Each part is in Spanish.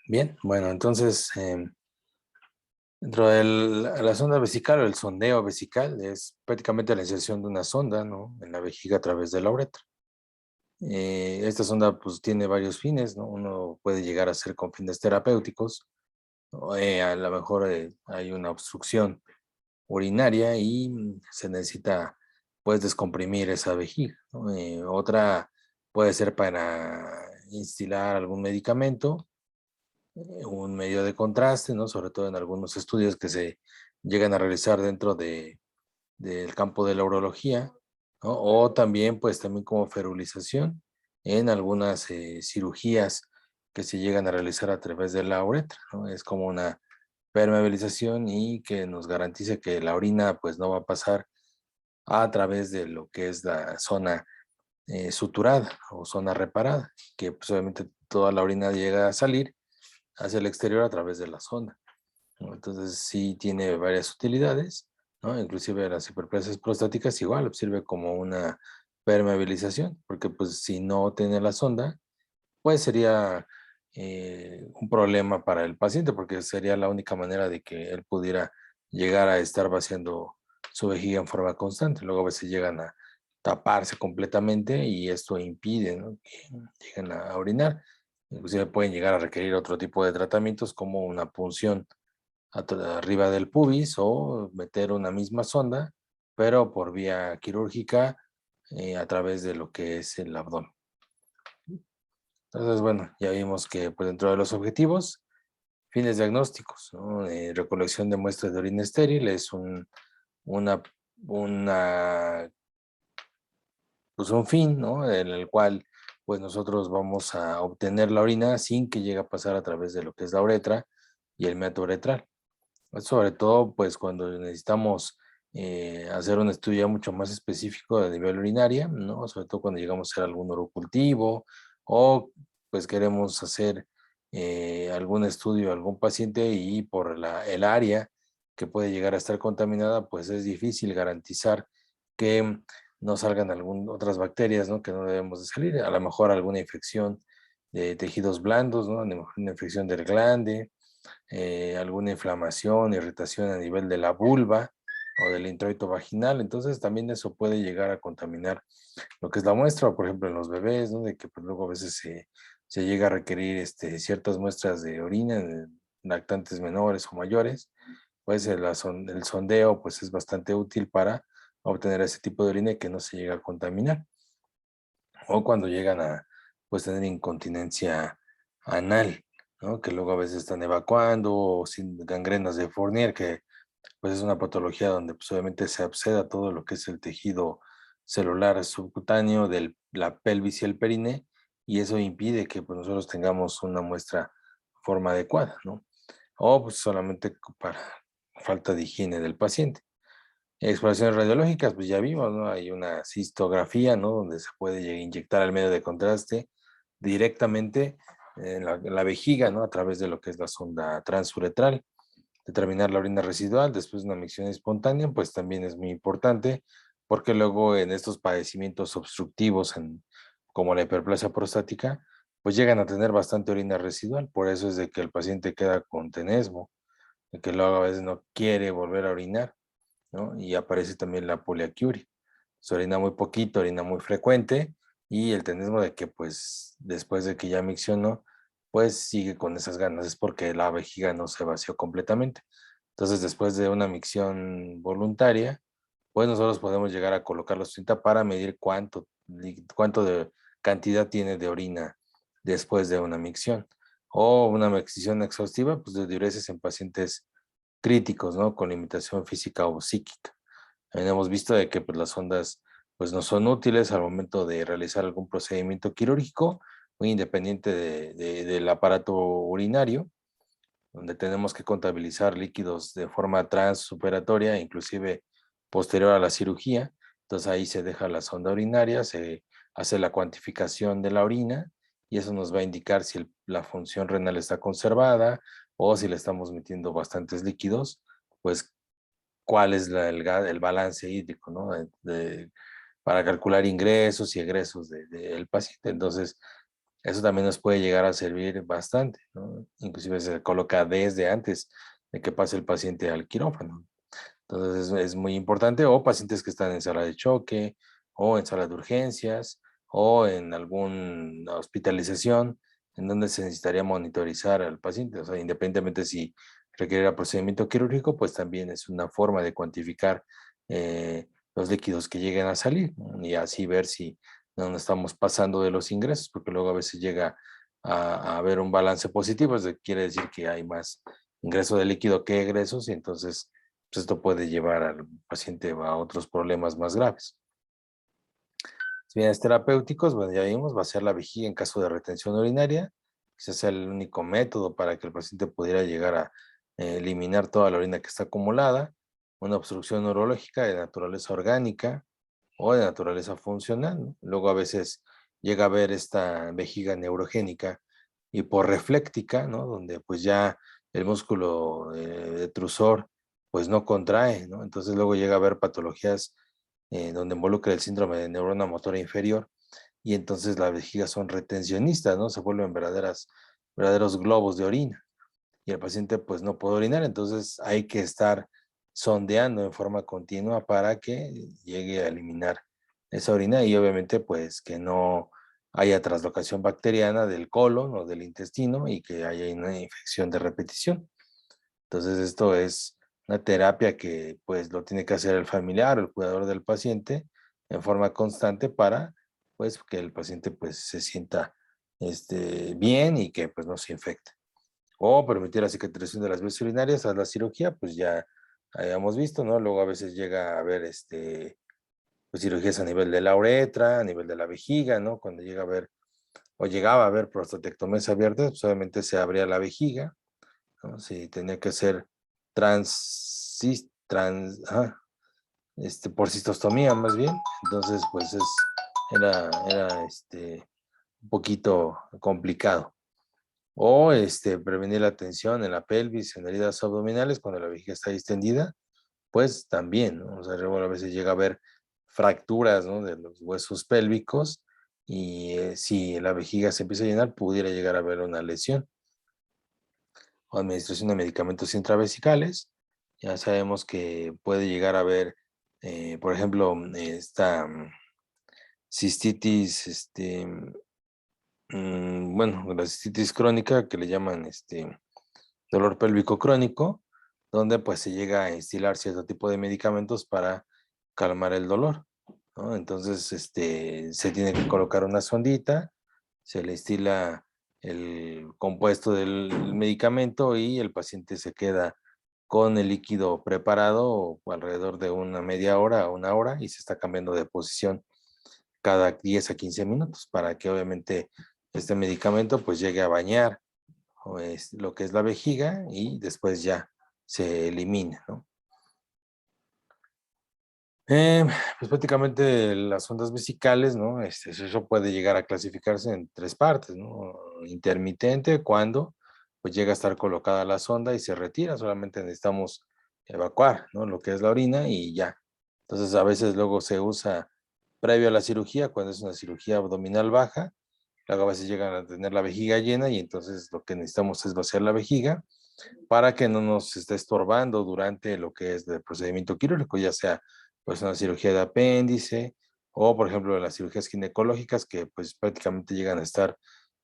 Bien, bueno, entonces dentro de la sonda vesical o el sondeo vesical es prácticamente la inserción de una sonda, ¿no? En la vejiga a través de la uretra. Esta sonda pues tiene varios fines, ¿no? Uno puede llegar a ser con fines terapéuticos, o, a lo mejor hay una obstrucción urinaria y se necesita pues descomprimir esa vejiga, ¿no? Otra puede ser para instilar algún medicamento, un medio de contraste, ¿no? Sobre todo en algunos estudios que se llegan a realizar dentro del campo de la urología, ¿no? O también, pues también como ferulización en algunas cirugías que se llegan a realizar a través de la uretra, ¿no? Es como una permeabilización y que nos garantice que la orina pues no va a pasar a través de lo que es la zona suturada o zona reparada, que pues obviamente toda la orina llega a salir hacia el exterior a través de la sonda, ¿no? Entonces sí tiene varias utilidades, ¿no? Inclusive las hiperplasias prostáticas igual sirve como una permeabilización, porque pues si no tiene la sonda, pues sería un problema para el paciente, porque sería la única manera de que él pudiera llegar a estar vaciando su vejiga en forma constante. Luego a veces llegan a taparse completamente y esto impide, ¿no? Que lleguen a orinar. Inclusive pueden llegar a requerir otro tipo de tratamientos como una punción arriba del pubis o meter una misma sonda, pero por vía quirúrgica a través de lo que es el abdomen. Entonces, bueno, ya vimos que pues, dentro de los objetivos, fines diagnósticos, ¿no? Recolección de muestras de orina estéril es una, una, pues un fin, ¿no? En el cual pues nosotros vamos a obtener la orina sin que llegue a pasar a través de lo que es la uretra y el meato uretral. Sobre todo, pues cuando necesitamos hacer un estudio ya mucho más específico de nivel urinaria, ¿no? Sobre todo cuando llegamos a hacer algún urocultivo o pues queremos hacer algún estudio a algún paciente y por el área que puede llegar a estar contaminada, pues es difícil garantizar que no salgan otras bacterias, ¿no? Que no debemos de salir. A lo mejor alguna infección de tejidos blandos, ¿no? A lo mejor una infección del glande, alguna inflamación, irritación a nivel de la vulva o del introito vaginal. Entonces también eso puede llegar a contaminar lo que es la muestra, o por ejemplo en los bebés, ¿no? De que pues, luego a veces se llega a requerir ciertas muestras de orina en lactantes menores o mayores, pues el sondeo pues es bastante útil para obtener ese tipo de orina y que no se llega a contaminar. O cuando llegan a pues tener incontinencia anal, ¿no? Que luego a veces están evacuando o sin gangrenas de Fournier, que pues es una patología donde pues obviamente se absceda todo lo que es el tejido celular subcutáneo de la pelvis y el perine, y eso impide que pues nosotros tengamos una muestra forma adecuada, ¿no? O pues solamente para falta de higiene del paciente. Exploraciones radiológicas, pues ya vimos, ¿no? Hay una cistografía, ¿no? Donde se puede inyectar el medio de contraste directamente en la vejiga, ¿no? A través de lo que es la sonda transuretral. Determinar la orina residual después de una micción espontánea, pues también es muy importante, porque luego en estos padecimientos obstructivos, como la hiperplasia prostática, pues llegan a tener bastante orina residual. Por eso es de que el paciente queda con tenesmo, de que luego a veces no quiere volver a orinar, ¿no? Y aparece también la poliaquiuria. Se orina muy poquito, orina muy frecuente y el tenesmo de que pues después de que ya miccionó, pues sigue con esas ganas, es porque la vejiga no se vació completamente. Entonces después de una micción voluntaria, pues nosotros podemos llegar a colocar la cinta para medir cuánto de cantidad tiene de orina después de una micción. O una micción exhaustiva, pues de diuresis en pacientes críticos, ¿no? Con limitación física o psíquica. También hemos visto de que pues, las sondas pues, no son útiles al momento de realizar algún procedimiento quirúrgico, muy independiente del aparato urinario, donde tenemos que contabilizar líquidos de forma transuperatoria, inclusive posterior a la cirugía. Entonces ahí se deja la sonda urinaria, se hace la cuantificación de la orina y eso nos va a indicar si la función renal está conservada o si le estamos metiendo bastantes líquidos, pues cuál es el balance hídrico, ¿no? Para calcular ingresos y egresos del paciente. Entonces, Eso también nos puede llegar a servir bastante, ¿no? Inclusive se coloca desde antes de que pase el paciente al quirófano. Entonces es muy importante, o pacientes que están en sala de choque, o en sala de urgencias, o en alguna hospitalización, en donde se necesitaría monitorizar al paciente. O sea, independientemente si requiere procedimiento quirúrgico, pues también es una forma de cuantificar los líquidos que lleguen a salir, ¿no? Y así ver si no nos estamos pasando de los ingresos, porque luego a veces llega a haber un balance positivo, eso quiere decir que hay más ingreso de líquido que egresos, y entonces pues esto puede llevar al paciente a otros problemas más graves. Si bien es terapéuticos, bueno, ya vimos, va a ser la vejiga en caso de retención urinaria. Quizás sea el único método para que el paciente pudiera llegar a eliminar toda la orina que está acumulada. Una obstrucción neurológica de naturaleza orgánica o de naturaleza funcional, ¿no? Luego a veces llega a haber esta vejiga neurogénica hiporrefléctica, ¿no? Donde pues ya el músculo detrusor pues no contrae, ¿no? Entonces luego llega a haber patologías donde involucra el síndrome de neurona motora inferior, y entonces las vejigas son retencionistas, ¿no? Se vuelven verdaderos globos de orina, y el paciente pues no puede orinar, entonces hay que estar sondeando en forma continua para que llegue a eliminar esa orina, y obviamente pues que no haya traslocación bacteriana del colon o del intestino y que haya una infección de repetición. Entonces esto es una terapia que pues lo tiene que hacer el familiar o el cuidador del paciente en forma constante para pues que el paciente pues se sienta bien y que pues no se infecte. O permitir la cicatrización de las vías urinarias a la cirugía, pues ya habíamos visto, ¿no? Luego a veces llega a haber pues cirugías a nivel de la uretra, a nivel de la vejiga, ¿no? Cuando llega a haber o llegaba a haber prostatectomías abiertas, pues obviamente se abría la vejiga, ¿no? Si tenía que ser por cistostomía más bien, entonces pues era un poquito complicado. O prevenir la tensión en la pelvis, en heridas abdominales, cuando la vejiga está distendida, pues también, ¿no? O sea, luego a veces llega a haber fracturas, ¿no? De los huesos pélvicos, y si la vejiga se empieza a llenar, pudiera llegar a haber una lesión. O administración de medicamentos intravesicales. Ya sabemos que puede llegar a haber, por ejemplo, esta cistitis, bueno, la cistitis crónica que le llaman dolor pélvico crónico, donde pues se llega a instilar cierto tipo de medicamentos para calmar el dolor, ¿no? Entonces, se tiene que colocar una sondita, se le instila el compuesto del medicamento y el paciente se queda con el líquido preparado alrededor de una media hora a una hora, y se está cambiando de posición cada 10 a 15 minutos para que obviamente este medicamento pues llegue a bañar lo que es la vejiga y después ya se elimina, ¿no? Pues prácticamente las ondas vesicales, ¿no? Eso puede llegar a clasificarse en tres partes, ¿no? Intermitente, cuando pues llega a estar colocada la sonda y se retira, solamente necesitamos evacuar, ¿no? Lo que es la orina y ya. Entonces a veces luego se usa previo a la cirugía, cuando es una cirugía abdominal baja, luego a veces llegan a tener la vejiga llena y entonces lo que necesitamos es vaciar la vejiga para que no nos esté estorbando durante lo que es el procedimiento quirúrgico, ya sea pues una cirugía de apéndice o por ejemplo las cirugías ginecológicas que pues prácticamente llegan a estar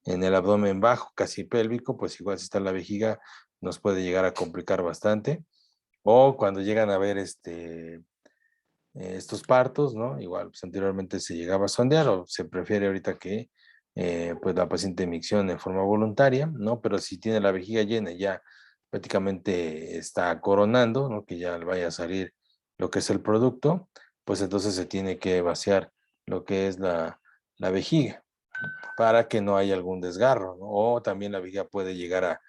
en el abdomen bajo, casi pélvico, pues igual si está en la vejiga nos puede llegar a complicar bastante. O cuando llegan a ver estos partos, ¿no? Igual, pues anteriormente se llegaba a sondear o se prefiere ahorita que pues la paciente miccione en forma voluntaria, ¿no? Pero si tiene la vejiga llena y ya prácticamente está coronando, ¿no? Que ya le vaya a salir lo que es el producto, pues entonces se tiene que vaciar lo que es la vejiga para que no haya algún desgarro, ¿no? O también la vejiga puede llegar a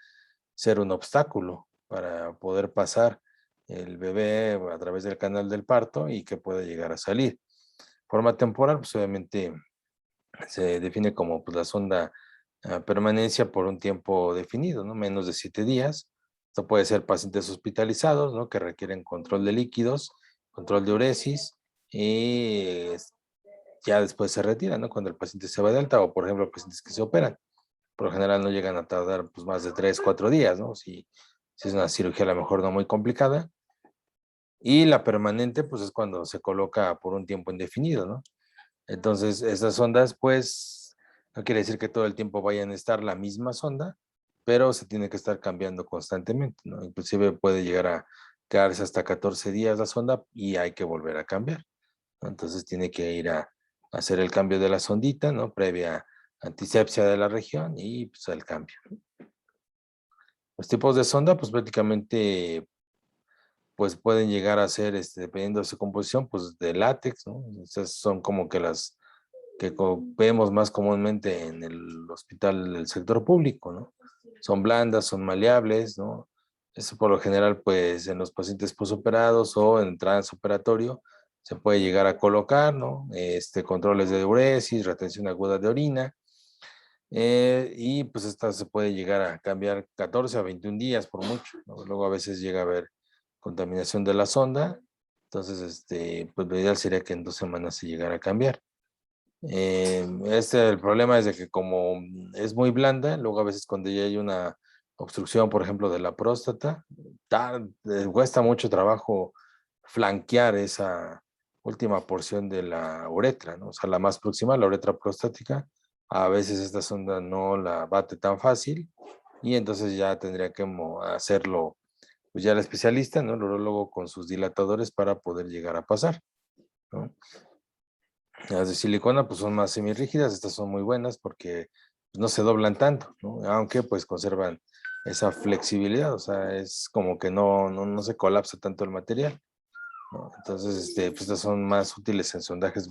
ser un obstáculo para poder pasar el bebé a través del canal del parto y que pueda llegar a salir. Forma temporal, pues obviamente se define como pues, la sonda permanencia por un tiempo definido, ¿no? Menos de 7 días. Esto puede ser pacientes hospitalizados, ¿no? Que requieren control de líquidos, control de uresis y ya después se retira, ¿no? Cuando el paciente se va de alta o, por ejemplo, pacientes que se operan. Por lo general no llegan a tardar pues, más de 3, 4 días, ¿no? Si es una cirugía a lo mejor no muy complicada. Y la permanente, pues es cuando se coloca por un tiempo indefinido, ¿no? Entonces, esas sondas, pues, no quiere decir que todo el tiempo vayan a estar la misma sonda, pero se tiene que estar cambiando constantemente, ¿no? Inclusive puede llegar a quedarse hasta 14 días la sonda y hay que volver a cambiar, ¿no? Entonces tiene que ir a hacer el cambio de la sondita, ¿no? Previa antisepsia de la región y pues el cambio. Los tipos de sonda, pues prácticamente pues pueden llegar a ser, dependiendo de su composición, pues de látex, ¿no? Esas son como que las que vemos más comúnmente en el hospital del sector público, ¿no? Son blandas, son maleables, ¿no? Eso por lo general, pues en los pacientes posoperados o en transoperatorio se puede llegar a colocar, ¿no? Controles de diuresis, retención aguda de orina, y pues esta se puede llegar a cambiar 14 a 21 días por mucho, ¿no? Luego a veces llega a haber contaminación de la sonda, entonces pues lo ideal sería que en 2 semanas se llegara a cambiar. El problema es de que como es muy blanda, luego a veces cuando ya hay una obstrucción, por ejemplo, de la próstata, cuesta mucho trabajo flanquear esa última porción de la uretra, ¿no? O sea, la más próxima, la uretra prostática, a veces esta sonda no la bate tan fácil y entonces ya tendría que hacerlo, pues ya el especialista, ¿no? El urólogo con sus dilatadores para poder llegar a pasar, ¿no? Las de silicona pues son más semirrígidas, estas son muy buenas porque pues, no se doblan tanto, ¿no? Aunque pues conservan esa flexibilidad, o sea, es como que no se colapsa tanto el material, ¿no? Entonces, pues estas son más útiles en sondajes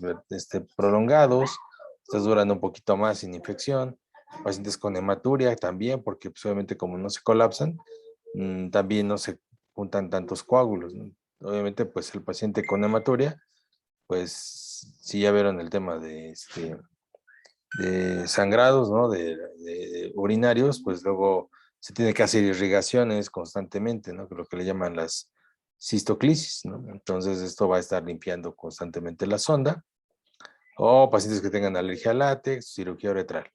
prolongados, estas duran un poquito más sin infección, pacientes con hematuria también, porque pues, obviamente como no se colapsan, también no se juntan tantos coágulos, ¿no? Obviamente pues el paciente con hematuria pues sí ya vieron el tema de sangrados, ¿no? De urinarios, pues luego se tiene que hacer irrigaciones constantemente, ¿no? Que es lo que le llaman las cistoclisis, ¿no? Entonces esto va a estar limpiando constantemente la sonda, o pacientes que tengan alergia al látex, cirugía uretral.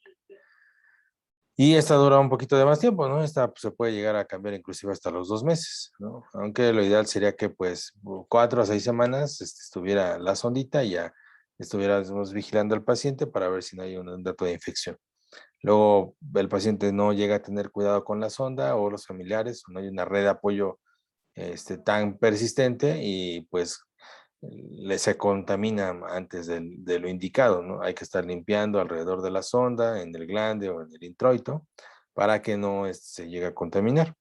Y esta dura un poquito de más tiempo, ¿no? Esta pues, se puede llegar a cambiar inclusive hasta los 2 meses, ¿no? Aunque lo ideal sería que pues 4 a 6 semanas estuviera la sondita y ya estuviéramos vigilando al paciente para ver si no hay un dato de infección. Luego el paciente no llega a tener cuidado con la sonda o los familiares, o no hay una red de apoyo tan persistente y pues se contamina antes de lo indicado, ¿no? Hay que estar limpiando alrededor de la sonda, en el glande o en el introito, para que no se llegue a contaminar.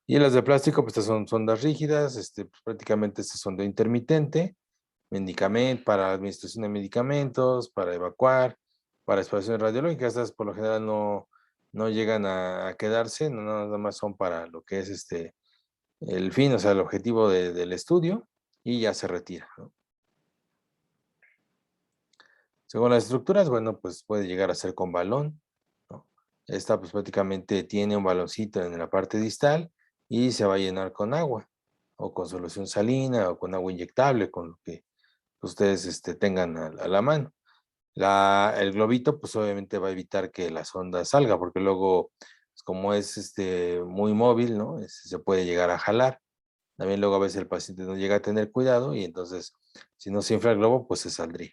Y las de plástico, pues estas son sondas rígidas, pues, prácticamente esta sonda intermitente, medicamento, para administración de medicamentos, para evacuar, para exploraciones radiológicas, estas por lo general no llegan a quedarse, no nada más son para lo que es el fin, o sea, el objetivo del estudio, y ya se retira, ¿no? Según las estructuras, bueno, pues puede llegar a ser con balón, ¿no? Esta pues prácticamente tiene un baloncito en la parte distal y se va a llenar con agua, o con solución salina, o con agua inyectable, con lo que ustedes tengan a la mano. El globito, pues obviamente va a evitar que la sonda salga, porque luego, pues, como es muy móvil, ¿no? Se puede llegar a jalar. También luego a veces el paciente no llega a tener cuidado y entonces, si no se infla el globo, pues se saldría,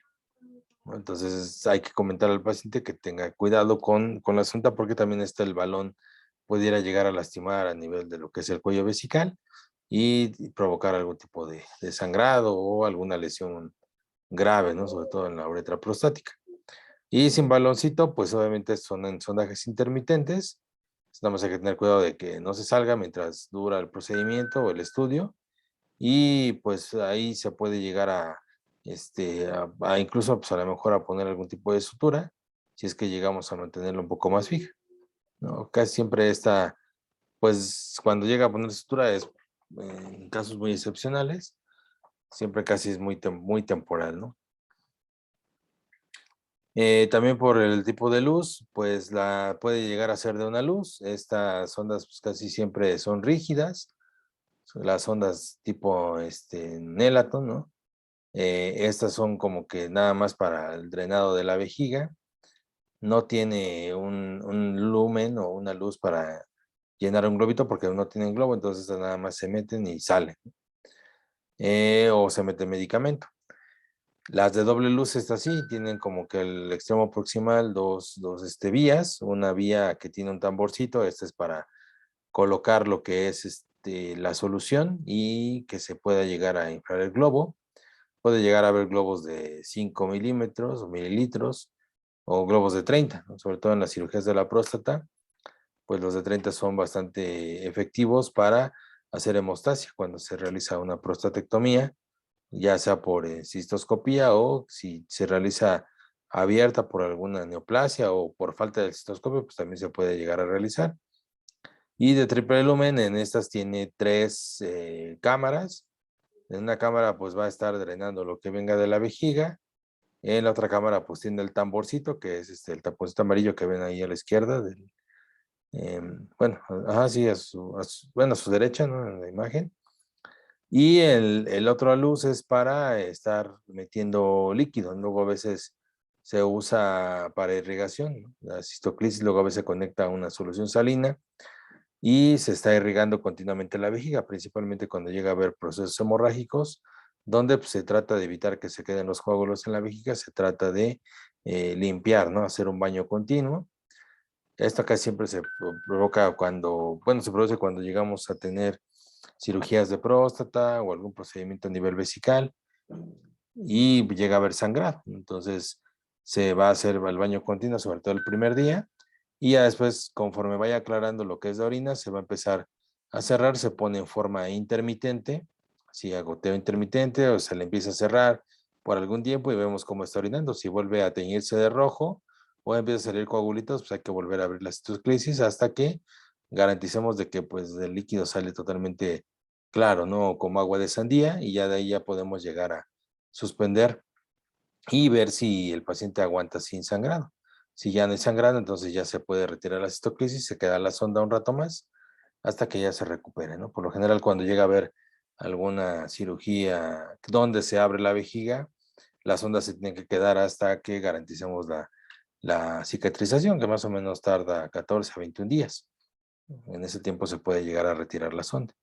¿no? Entonces hay que comentar al paciente que tenga cuidado con la sonda porque también el balón pudiera llegar a lastimar a nivel de lo que es el cuello vesical y provocar algún tipo de sangrado o alguna lesión grave, ¿no? Sobre todo en la uretra prostática. Y sin baloncito, pues obviamente son en sondajes intermitentes. Nada más hay que tener cuidado de que no se salga mientras dura el procedimiento o el estudio. Y pues ahí se puede llegar a incluso pues a lo mejor a poner algún tipo de sutura, si es que llegamos a mantenerlo un poco más fija, ¿no? Casi siempre está, pues cuando llega a poner sutura es en casos muy excepcionales, siempre casi es muy temporal, ¿no? También por el tipo de luz, pues la puede llegar a ser de una luz. Estas ondas pues, casi siempre son rígidas, son las ondas tipo Nelaton, ¿no? Estas son como que nada más para el drenado de la vejiga. No tiene un lumen o una luz para llenar un globito porque no tienen globo, entonces estas nada más se meten y salen. O se mete medicamento. Las de doble luz, estas sí, tienen como que el extremo proximal dos vías. Una vía que tiene un tamborcito, esta es para colocar lo que es la solución y que se pueda llegar a inflar el globo. Puede llegar a haber globos de 5 milímetros o mililitros o globos de 30, ¿no? Sobre todo en las cirugías de la próstata, pues los de 30 son bastante efectivos para hacer hemostasia cuando se realiza una prostatectomía, ya sea por cistoscopía o si se realiza abierta por alguna neoplasia o por falta del cistoscopio, pues también se puede llegar a realizar. Y de triple lumen, en estas tiene 3 cámaras. En una cámara pues va a estar drenando lo que venga de la vejiga. En la otra cámara pues tiene el tamborcito, que es el tamborcito amarillo que ven ahí a la izquierda. Bueno, ajá, sí, bueno, a su derecha, ¿no? En la imagen. Y el otro luz es para estar metiendo líquido. Luego a veces se usa para irrigación, ¿no? La cistoclisis luego a veces se conecta a una solución salina y se está irrigando continuamente la vejiga, principalmente cuando llega a haber procesos hemorrágicos, donde pues, se trata de evitar que se queden los coágulos en la vejiga, se trata de limpiar, ¿no? Hacer un baño continuo. Esto acá siempre se provoca cuando, bueno, se produce cuando llegamos a tener cirugías de próstata o algún procedimiento a nivel vesical y llega a haber sangrado. Entonces se va a hacer el baño continuo, sobre todo el primer día, y ya después, conforme vaya aclarando lo que es la orina, se va a empezar a cerrar, se pone en forma intermitente, si a goteo intermitente o se le empieza a cerrar por algún tiempo y vemos cómo está orinando. Si vuelve a teñirse de rojo o empieza a salir coagulitos, pues hay que volver a abrir la citoclisis hasta que garanticemos de que pues el líquido sale totalmente claro, ¿no? Como agua de sandía y ya de ahí ya podemos llegar a suspender y ver si el paciente aguanta sin sangrado. Si ya no hay sangrado, entonces ya se puede retirar la cistoclisis, se queda la sonda un rato más hasta que ya se recupere, ¿no? Por lo general, cuando llega a haber alguna cirugía donde se abre la vejiga, la sonda se tiene que quedar hasta que garanticemos la cicatrización, que más o menos tarda 14 a 21 días. En ese tiempo se puede llegar a retirar la sonda.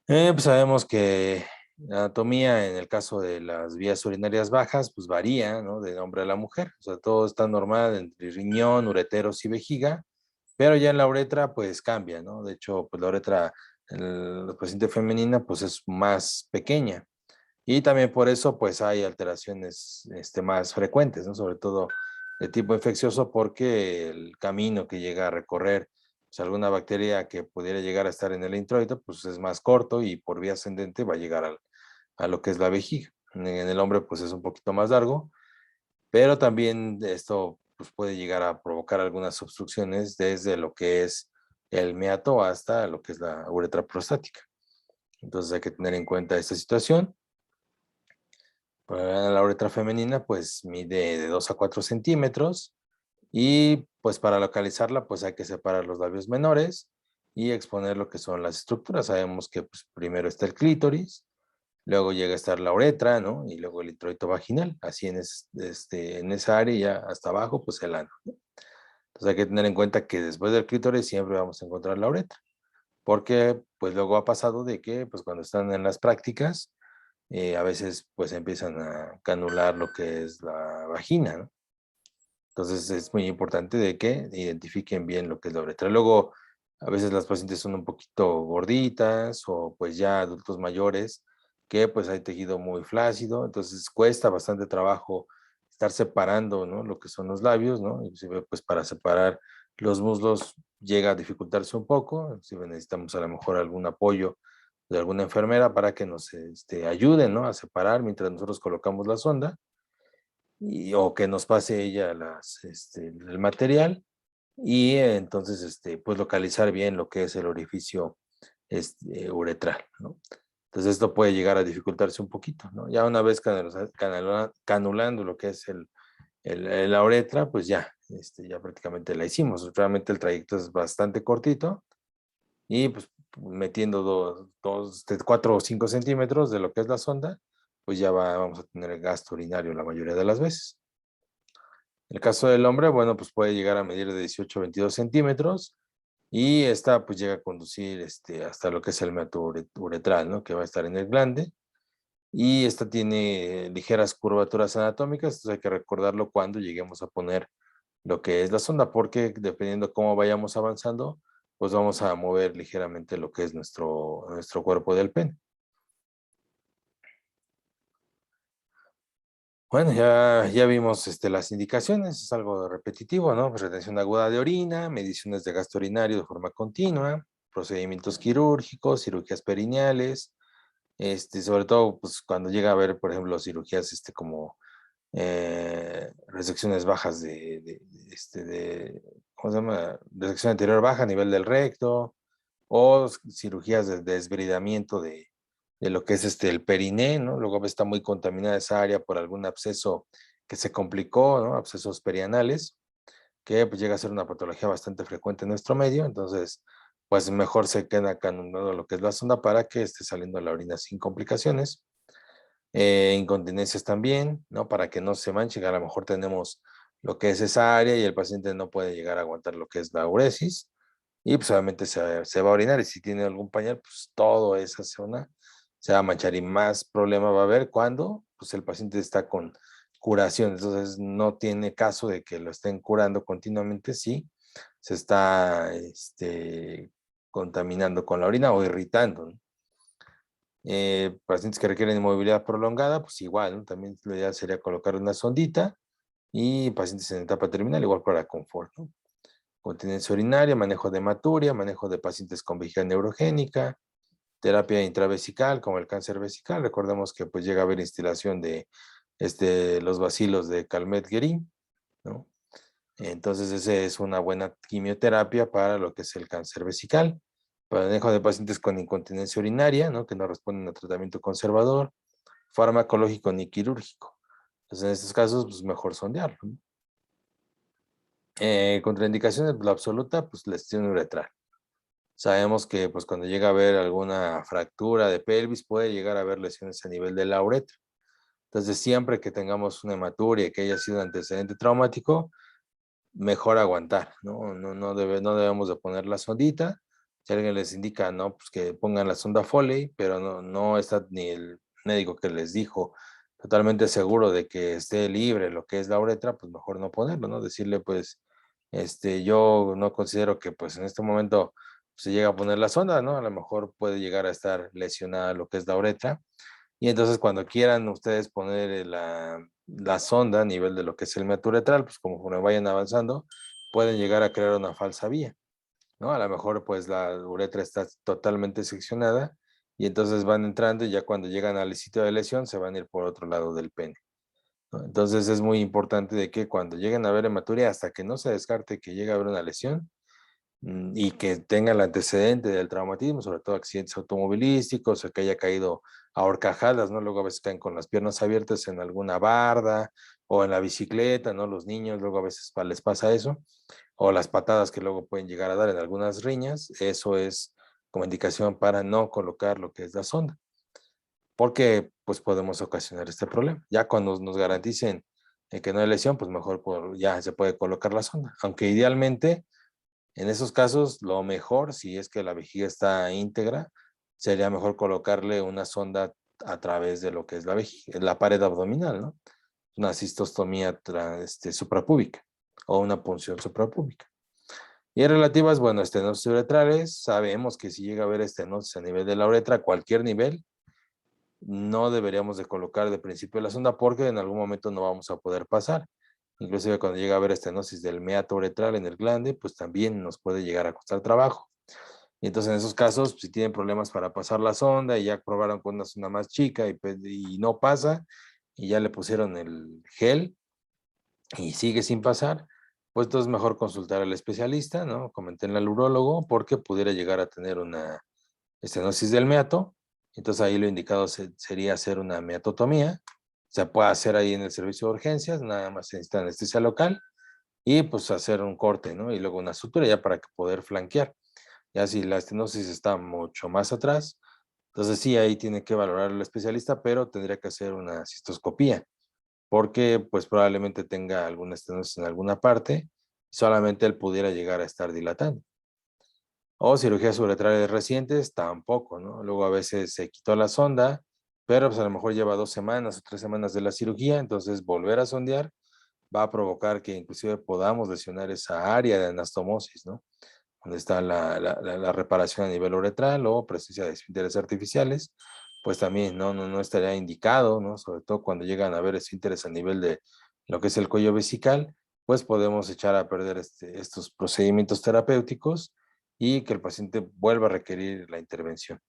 Pues sabemos que la anatomía en el caso de las vías urinarias bajas, pues varía, ¿no? De hombre a la mujer. O sea, todo está normal entre riñón, ureteros y vejiga, pero ya en la uretra, pues cambia, ¿no? De hecho, pues la uretra en la paciente femenina, pues es más pequeña. Y también por eso, pues hay alteraciones más frecuentes, ¿no? Sobre todo de tipo infeccioso, porque el camino que llega a recorrer pues, alguna bacteria que pudiera llegar a estar en el introito, pues es más corto y por vía ascendente va a llegar a lo que es la vejiga. En el hombre, pues es un poquito más largo, pero también esto pues, puede llegar a provocar algunas obstrucciones desde lo que es el meato hasta lo que es la uretra prostática. Entonces hay que tener en cuenta esta situación. Para la uretra femenina, pues mide de 2 a 4 centímetros y pues para localizarla, pues hay que separar los labios menores y exponer lo que son las estructuras. Sabemos que pues, primero está el clítoris, luego llega a estar la uretra, ¿no? Y luego el introito vaginal, así en esa área ya hasta abajo, pues el ano, ¿no? Entonces hay que tener en cuenta que después del clítoris siempre vamos a encontrar la uretra, porque pues luego ha pasado de que pues cuando están en las prácticas, a veces pues empiezan a canular lo que es la vagina, ¿no? Entonces es muy importante de que identifiquen bien lo que es la uretra. Luego, a veces las pacientes son un poquito gorditas o pues ya adultos mayores que pues hay tejido muy flácido, entonces cuesta bastante trabajo estar separando, ¿no? Lo que son los labios, ¿no? Inclusive pues para separar los muslos llega a dificultarse un poco, inclusive necesitamos a lo mejor algún apoyo de alguna enfermera para que nos ayuden, ¿no? A separar mientras nosotros colocamos la sonda o que nos pase ella el material y entonces pues localizar bien lo que es el orificio uretral, ¿no? Entonces esto puede llegar a dificultarse un poquito, ¿no? Ya una vez canulando lo que es la uretra, pues ya, ya prácticamente la hicimos. Realmente el trayecto es bastante cortito y pues metiendo 4 o 5 centímetros de lo que es la sonda, pues ya vamos a tener gasto urinario la mayoría de las veces. En el caso del hombre, bueno, pues puede llegar a medir de 18 a 22 centímetros y esta pues llega a conducir hasta lo que es el meato uretral, ¿no? Que va a estar en el glande. Y esta tiene ligeras curvaturas anatómicas, entonces hay que recordarlo cuando lleguemos a poner lo que es la sonda, porque dependiendo cómo vayamos avanzando, pues vamos a mover ligeramente lo que es nuestro cuerpo del pene. Bueno, ya vimos las indicaciones, es algo repetitivo, ¿no? Pues retención aguda de orina, mediciones de gasto urinario de forma continua, procedimientos quirúrgicos, cirugías perineales, sobre todo pues cuando llega a haber, por ejemplo, cirugías como resecciones bajas ¿cómo se llama? Resección anterior baja a nivel del recto, o cirugías de desbridamiento de lo que es el periné, ¿no? Luego está muy contaminada esa área por algún absceso que se complicó, ¿no? Abscesos perianales, que pues llega a ser una patología bastante frecuente en nuestro medio, entonces pues mejor se queda canonado lo que es la sonda para que esté saliendo la orina sin complicaciones. Incontinencias también, ¿no? Para que no se manche, a lo mejor tenemos lo que es esa área y el paciente no puede llegar a aguantar lo que es la uresis y pues obviamente se va a orinar y si tiene algún pañal, pues toda esa zona se va a manchar y más problema va a haber cuando pues el paciente está con curación, entonces no tiene caso de que lo estén curando continuamente si se está contaminando con la orina o irritando, ¿no? Pacientes que requieren movilidad prolongada, pues igual, ¿no? También lo ideal sería colocar una sondita y pacientes en etapa terminal, igual para confort, ¿no? Continencia urinaria, manejo de hematuria, manejo de pacientes con vejiga neurogénica, terapia intravesical como el cáncer vesical. Recordemos que pues llega a haber instilación de los bacilos de Calmette-Guerin, ¿no? Entonces esa es una buena quimioterapia para lo que es el cáncer vesical. Manejo de pacientes con incontinencia urinaria, ¿no? Que no responden a tratamiento conservador, farmacológico ni quirúrgico. Entonces, en estos casos, pues mejor sondearlo, ¿no? Contraindicaciones, pues, la absoluta, pues lesión uretral. Sabemos que pues cuando llega a haber alguna fractura de pelvis, puede llegar a haber lesiones a nivel de la uretra. Entonces, siempre que tengamos una hematuria que haya sido un antecedente traumático, mejor aguantar, ¿no? No debemos de poner la sondita. Si alguien les indica, ¿no? Pues que pongan la sonda Foley, pero no está ni el médico que les dijo totalmente seguro de que esté libre lo que es la uretra, pues mejor no ponerlo, ¿no? Decirle, pues, yo no considero que pues en este momento se llega a poner la sonda, ¿no? A lo mejor puede llegar a estar lesionada lo que es la uretra. Y entonces cuando quieran ustedes poner la sonda a nivel de lo que es el meato uretral, pues como vayan avanzando, pueden llegar a crear una falsa vía, ¿no? A lo mejor pues la uretra está totalmente seccionada y entonces van entrando y ya cuando llegan al sitio de lesión se van a ir por otro lado del pene, ¿no? Entonces es muy importante de que cuando lleguen a ver hematuria, hasta que no se descarte que llegue a haber una lesión, y que tenga el antecedente del traumatismo, sobre todo accidentes automovilísticos o que haya caído a horcajadas, ¿no? Luego a veces caen con las piernas abiertas en alguna barda o en la bicicleta, ¿no? Los niños luego a veces les pasa eso, o las patadas que luego pueden llegar a dar en algunas riñas, eso es como indicación para no colocar lo que es la sonda, porque pues podemos ocasionar este problema. Ya cuando nos garanticen que no hay lesión, pues mejor ya se puede colocar la sonda, aunque idealmente en esos casos, lo mejor, si es que la vejiga está íntegra, sería mejor colocarle una sonda a través de lo que es la vejiga, la pared abdominal, ¿no? Una cistostomía suprapúbica o una punción suprapúbica. Y relativas, bueno, estenosis uretrales, sabemos que si llega a haber estenosis a nivel de la uretra, a cualquier nivel, no deberíamos de colocar de principio la sonda porque en algún momento no vamos a poder pasar. Inclusive cuando llega a haber estenosis del meato uretral en el glande, pues también nos puede llegar a costar trabajo. Y entonces en esos casos, pues, si tienen problemas para pasar la sonda y ya probaron con una sonda más chica y no pasa, y ya le pusieron el gel y sigue sin pasar, pues entonces mejor consultar al especialista, ¿no? Comentenle al urólogo porque pudiera llegar a tener una estenosis del meato. Entonces ahí lo indicado sería hacer una meatotomía. Se puede hacer ahí en el servicio de urgencias, nada más se necesita anestesia local y pues hacer un corte, ¿no? Y luego una sutura ya para que poder flanquear. Ya si la estenosis está mucho más atrás, entonces sí, ahí tiene que valorar el especialista, pero tendría que hacer una cistoscopía, porque pues probablemente tenga alguna estenosis en alguna parte, y solamente él pudiera llegar a estar dilatando. O cirugías uretrales recientes, tampoco, ¿no? Luego a veces se quitó la sonda, pero pues a lo mejor lleva 2 semanas o 3 semanas de la cirugía, entonces volver a sondear va a provocar que inclusive podamos lesionar esa área de anastomosis, ¿no? Donde está la reparación a nivel uretral o presencia de esfínteres artificiales, pues también no estaría indicado, ¿no? Sobre todo cuando llegan a haber esfínteres a nivel de lo que es el cuello vesical, pues podemos echar a perder estos procedimientos terapéuticos y que el paciente vuelva a requerir la intervención.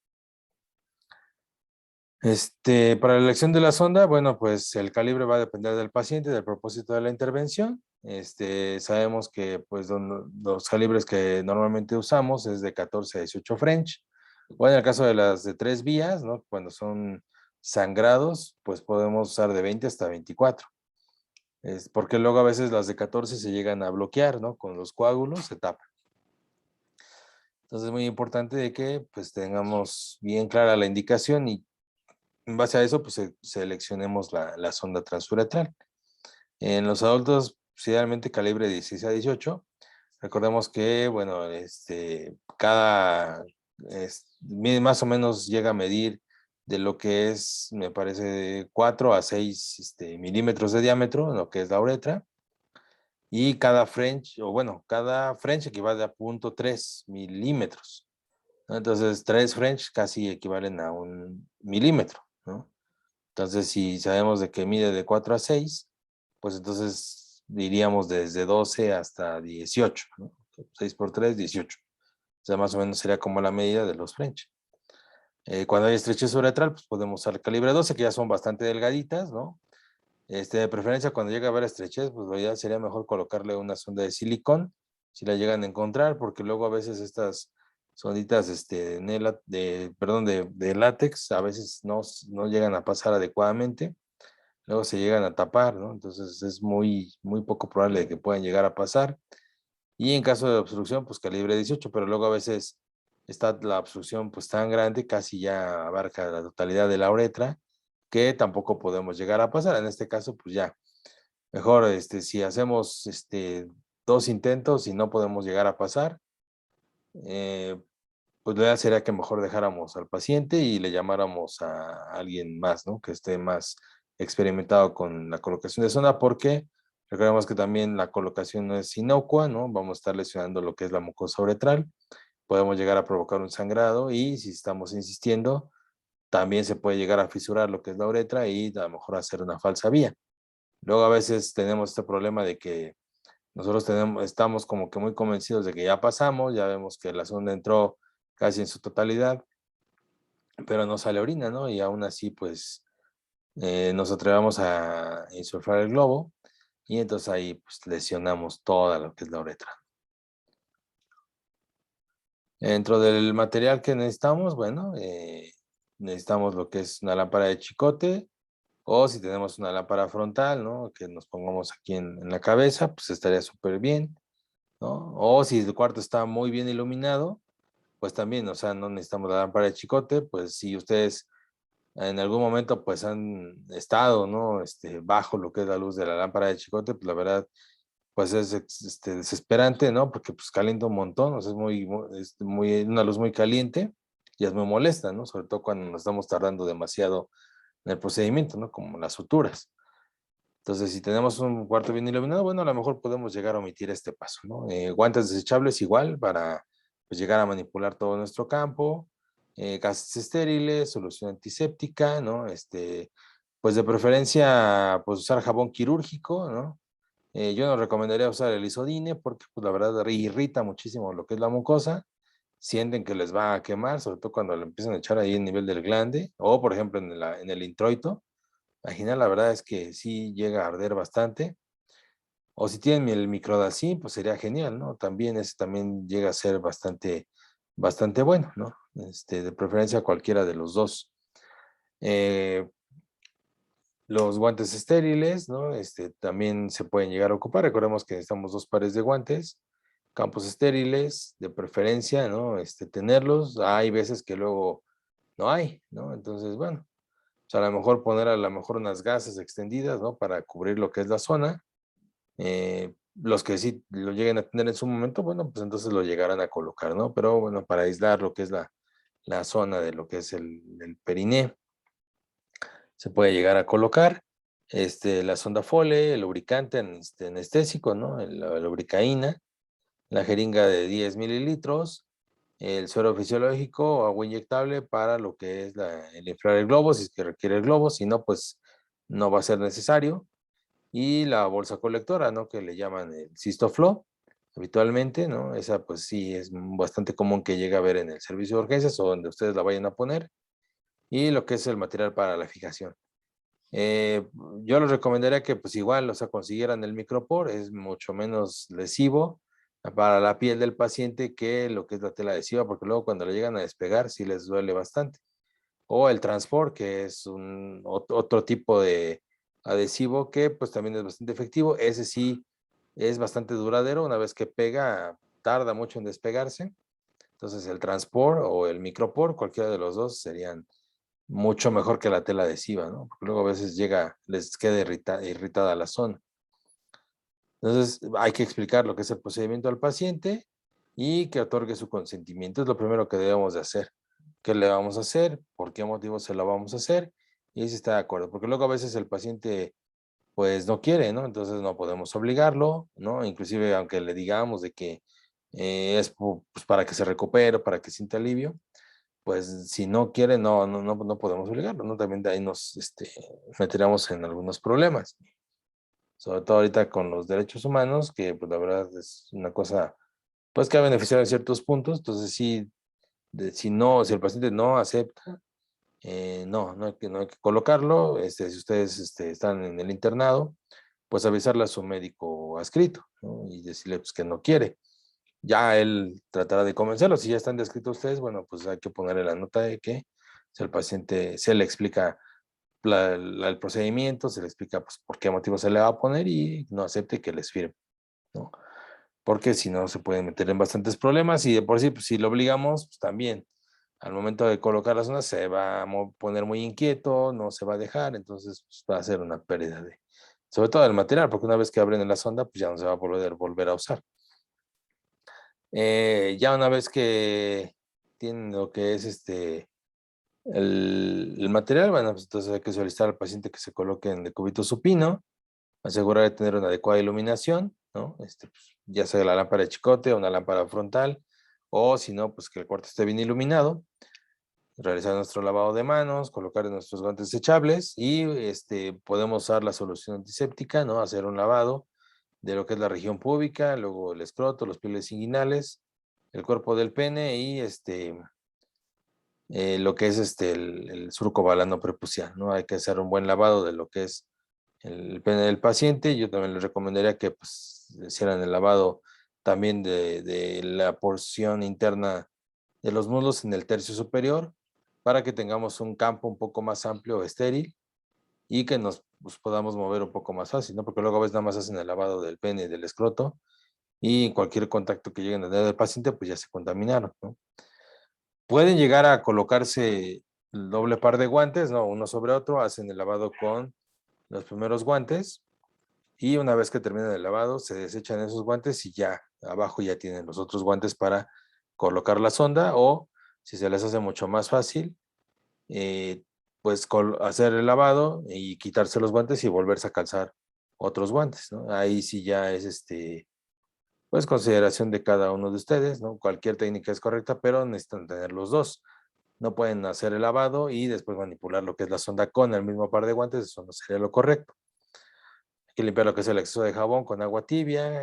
Para la elección de la sonda, bueno, pues el calibre va a depender del paciente, del propósito de la intervención. Sabemos que pues los calibres que normalmente usamos es de 14 a 18 French. O en el caso de las de 3 vías, ¿no? Cuando son sangrados, pues podemos usar de 20 hasta 24. Porque luego a veces las de 14 se llegan a bloquear, ¿no? Con los coágulos se tapan. Entonces es muy importante de que pues tengamos bien clara la indicación y en base a eso, pues seleccionemos la sonda transuretral. En los adultos, pues, idealmente calibre 16 a 18. Recordemos que, bueno, más o menos llega a medir de lo que es, me parece, de 4 a 6 milímetros de diámetro, en lo que es la uretra. Y cada French, o bueno, cada French equivale a 0.3 milímetros, ¿no? Entonces, 3 French casi equivalen a 1 milímetro, ¿no? Entonces, si sabemos de que mide de 4 a 6, pues entonces diríamos desde 12 hasta 18, ¿no? 6 por 3, 18. O sea, más o menos sería como la medida de los French. Cuando hay estrechez uretral, pues podemos usar el calibre 12, que ya son bastante delgaditas, ¿no? De preferencia, cuando llega a haber estrechez, pues lo ideal sería mejor colocarle una sonda de silicón, si la llegan a encontrar, porque luego a veces estas sonditas perdón, de látex, a veces no llegan a pasar adecuadamente, luego se llegan a tapar, ¿no? Entonces es muy poco probable de que puedan llegar a pasar. Y en caso de obstrucción, pues calibre 18, pero luego a veces está la obstrucción pues tan grande, casi ya abarca la totalidad de la uretra, que tampoco podemos llegar a pasar. En este caso, pues ya, mejor si hacemos 2 intentos y no podemos llegar a pasar, eh, pues la idea sería que mejor dejáramos al paciente y le llamáramos a alguien más, ¿no? Que esté más experimentado con la colocación de sonda, porque recordemos que también la colocación no es inocua, ¿no? Vamos a estar lesionando lo que es la mucosa uretral, podemos llegar a provocar un sangrado y si estamos insistiendo, también se puede llegar a fisurar lo que es la uretra y a lo mejor hacer una falsa vía. Luego a veces tenemos este problema de que nosotros estamos como que muy convencidos de que ya pasamos, ya vemos que la sonda entró casi en su totalidad, pero no sale orina, ¿no? Y aún así, pues, nos atrevamos a insuflar el globo y entonces ahí pues lesionamos toda lo que es la uretra. Dentro del material que necesitamos, bueno, necesitamos lo que es una lámpara de chicote o si tenemos una lámpara frontal, ¿no? Que nos pongamos aquí en la cabeza, pues estaría súper bien, ¿no? O si el cuarto está muy bien iluminado, pues también, o sea, no necesitamos la lámpara de chicote, pues si ustedes en algún momento pues han estado, ¿no? Bajo lo que es la luz de la lámpara de chicote, pues la verdad, pues es desesperante, ¿no? Porque pues calienta un montón, o sea, es una luz muy caliente y es muy molesta, ¿no? Sobre todo cuando nos estamos tardando demasiado en el procedimiento, ¿no? Como las suturas. Entonces, si tenemos un cuarto bien iluminado, bueno, a lo mejor podemos llegar a omitir este paso, ¿no? Guantes desechables igual para pues, llegar a manipular todo nuestro campo, gases estériles, solución antiséptica, ¿no? Pues de preferencia, pues usar jabón quirúrgico, ¿no? Yo no recomendaría usar el isodine porque, pues la verdad, irrita muchísimo lo que es la mucosa. Sienten que les va a quemar, sobre todo cuando le empiezan a echar ahí en nivel del glande o, por ejemplo, en el introito. Vaginal, la verdad es que sí llega a arder bastante. O si tienen el microdacin, pues sería genial, ¿no? También ese también llega a ser bastante bueno, ¿no? De preferencia cualquiera de los dos. Eh, los guantes estériles, ¿no? También se pueden llegar a ocupar. Recordemos que necesitamos 2 pares de guantes. campos estériles, de preferencia, ¿no? Tenerlos. Hay veces que luego no hay, ¿no? Entonces, bueno, pues a lo mejor poner a lo mejor unas gasas extendidas, ¿no? Para cubrir lo que es la zona. Los que sí lo lleguen a tener en su momento, bueno, pues entonces lo llegarán a colocar, ¿no? Pero bueno, para aislar lo que es la zona de lo que es el periné, se puede llegar a colocar. La sonda Foley, el lubricante anestésico, ¿no? La lubricaína, la jeringa de 10 mililitros, el suero fisiológico o agua inyectable para lo que es el inflar el globo, si es que requiere el globo, si no, pues no va a ser necesario. Y la bolsa colectora, ¿no? Que le llaman el Cistoflo habitualmente, ¿no? Esa pues sí es bastante común que llegue a ver en el servicio de urgencias o donde ustedes la vayan a poner. Y lo que es el material para la fijación. Eh, yo les recomendaría que pues igual, o sea, consiguieran el micropor, es mucho menos lesivo para la piel del paciente que lo que es la tela adhesiva, porque luego cuando le llegan a despegar sí les duele bastante. O el transport, que es otro tipo de adhesivo que pues también es bastante efectivo. Ese sí es bastante duradero, una vez que pega, tarda mucho en despegarse. Entonces el transport o el micropor, cualquiera de los dos serían mucho mejor que la tela adhesiva, ¿no? Porque luego a veces les queda irritada la zona. Entonces hay que explicar lo que es el procedimiento al paciente y que otorgue su consentimiento. Es lo primero que debemos de hacer. ¿Qué le vamos a hacer? ¿Por qué motivo se lo vamos a hacer? Y si está de acuerdo. Porque luego a veces el paciente pues no quiere, ¿no? Entonces no podemos obligarlo, ¿no? Inclusive aunque le digamos de que pues, para que se recupere, para que sienta alivio, pues si no quiere, no podemos obligarlo, ¿no? También de ahí nos meteríamos en algunos problemas, sobre todo ahorita con los derechos humanos, que pues la verdad es una cosa, pues que ha beneficiado en ciertos puntos, entonces sí, si el paciente no acepta, no hay que colocarlo, si ustedes están en el internado, pues avisarle a su médico adscrito, ¿no? Y decirle pues, que no quiere. Ya él tratará de convencerlo. Si ya están descritos ustedes, bueno, pues hay que ponerle la nota de que si el paciente se le explica el procedimiento, se le explica pues, por qué motivo se le va a poner y no acepte que les firme, ¿no? Porque si no se puede meter en bastantes problemas y de por sí, pues, si lo obligamos, pues también al momento de colocar la zona se va a poner muy inquieto, no se va a dejar, entonces pues, va a ser una pérdida sobre todo del material, porque una vez que abren la sonda, pues ya no se va a volver a usar. Ya una vez que tienen lo que es el material, bueno, pues entonces hay que solicitar al paciente que se coloque en decúbito supino, asegurar de tener una adecuada iluminación, ¿no? Pues, ya sea la lámpara de chicote o una lámpara frontal, o si no, pues que el cuarto esté bien iluminado, realizar nuestro lavado de manos, colocar nuestros guantes desechables y podemos usar la solución antiséptica, ¿no? Hacer un lavado de lo que es la región púbica, luego el escroto, los pliegues inguinales, el cuerpo del pene y lo que es el surco balano prepucial, ¿no? Hay que hacer un buen lavado de lo que es el pene del paciente. Yo también les recomendaría que pues, hicieran el lavado también de la porción interna de los muslos en el tercio superior para que tengamos un campo un poco más amplio, estéril, y que nos pues, podamos mover un poco más fácil, ¿no? Porque luego a veces nada más hacen el lavado del pene y del escroto y cualquier contacto que lleguen a tener del paciente, pues ya se contaminaron, ¿no? Pueden llegar a colocarse el doble par de guantes, ¿no? Uno sobre otro, hacen el lavado con los primeros guantes y una vez que terminan el lavado, se desechan esos guantes y ya abajo ya tienen los otros guantes para colocar la sonda o si se les hace mucho más fácil, eh, pues hacer el lavado y quitarse los guantes y volverse a calzar otros guantes, ¿no? Ahí sí ya es pues consideración de cada uno de ustedes, ¿no? Cualquier técnica es correcta, pero necesitan tener los dos. No pueden hacer el lavado y después manipular lo que es la sonda con el mismo par de guantes, eso no sería lo correcto. Hay que limpiar lo que es el exceso de jabón con agua tibia,